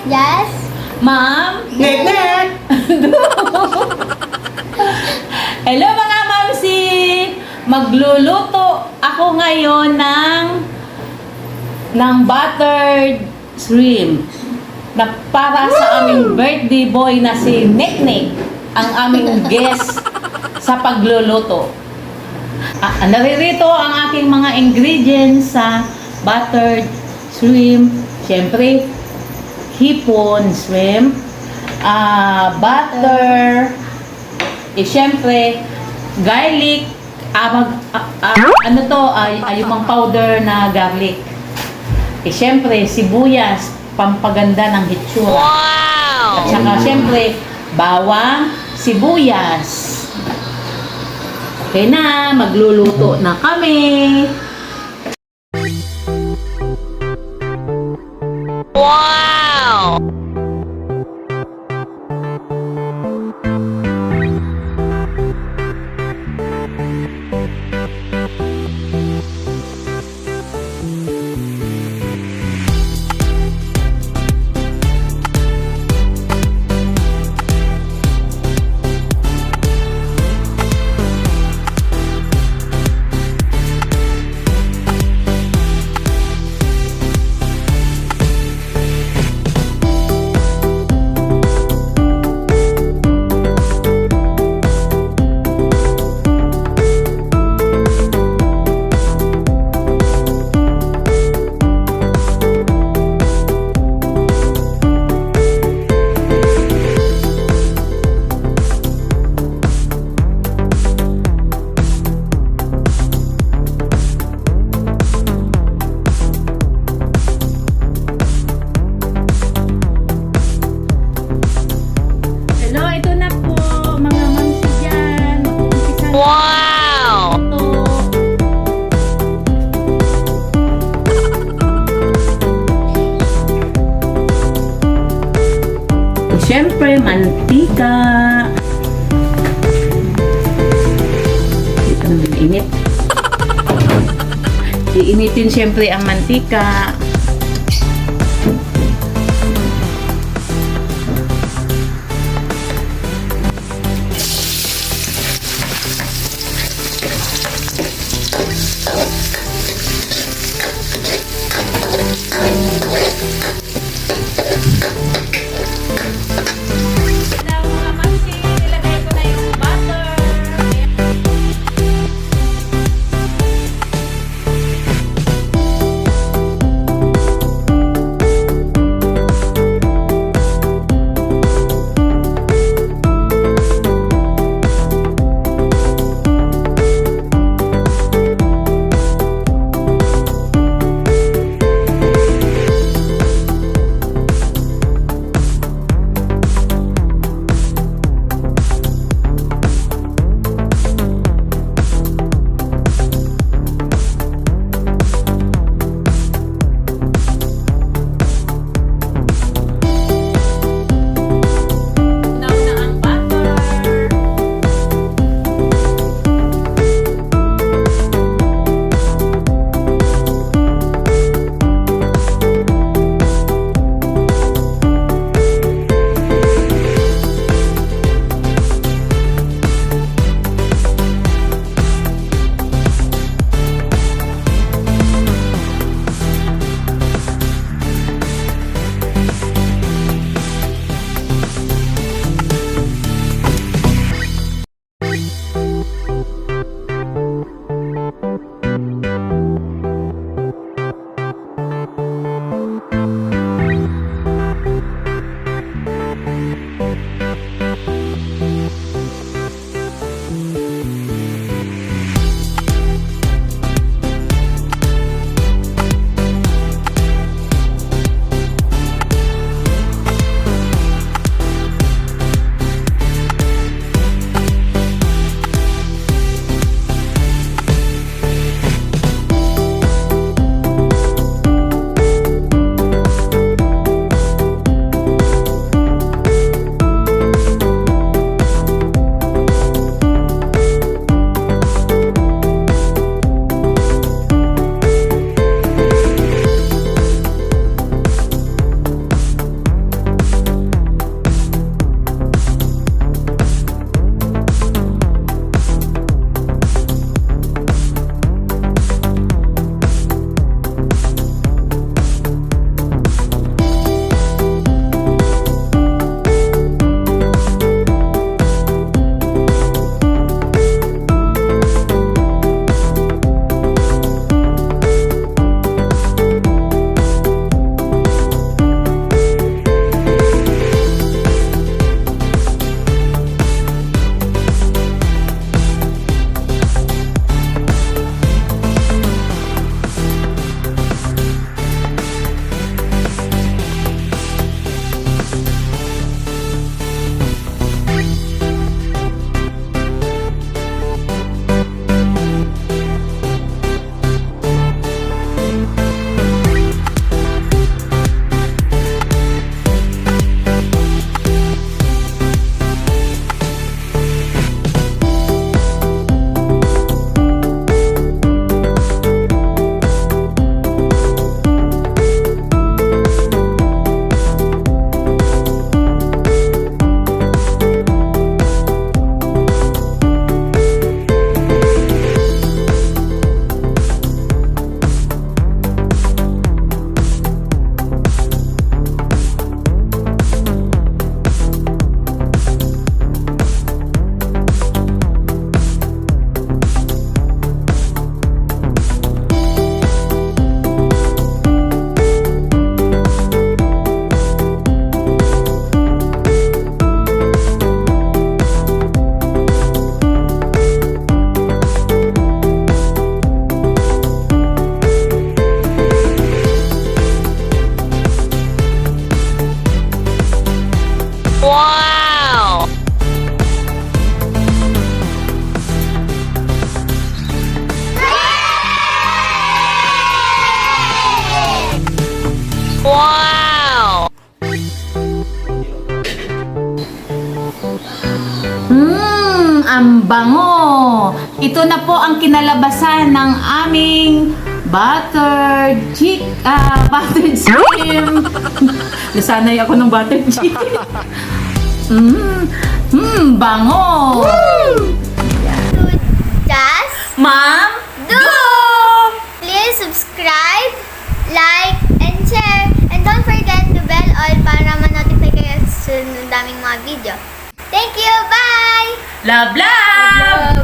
Yes. Ma'am? Nek! Hello mga mamsi! Magluluto ako ngayon ng buttered shrimp na para sa aming birthday boy na si Nek, ang aming guest sa pagluluto. Naririto ang aking mga ingredients sa buttered shrimp. Siyempre, hipon shrimp, butter, siyempre, garlic, yung mga powder na garlic. Siyempre, sibuyas, pampaganda ng hitsura. Wow! At saka, siyempre, bawang, sibuyas. Okay na, magluluto na kami. Wow! Siyempre, mantika. Ito naman init. Iinitin siyempre ang mantika. Ang bango! Ito na po ang kinalabasan ng aming buttered shrimp. Nasanay ako ng buttered chicken. Bango! Just Ma'am, do! Please subscribe, like, and share. And don't forget to bell all para ma-notify kayo sa sunod daming mga video. Thank you! Bye! love, love!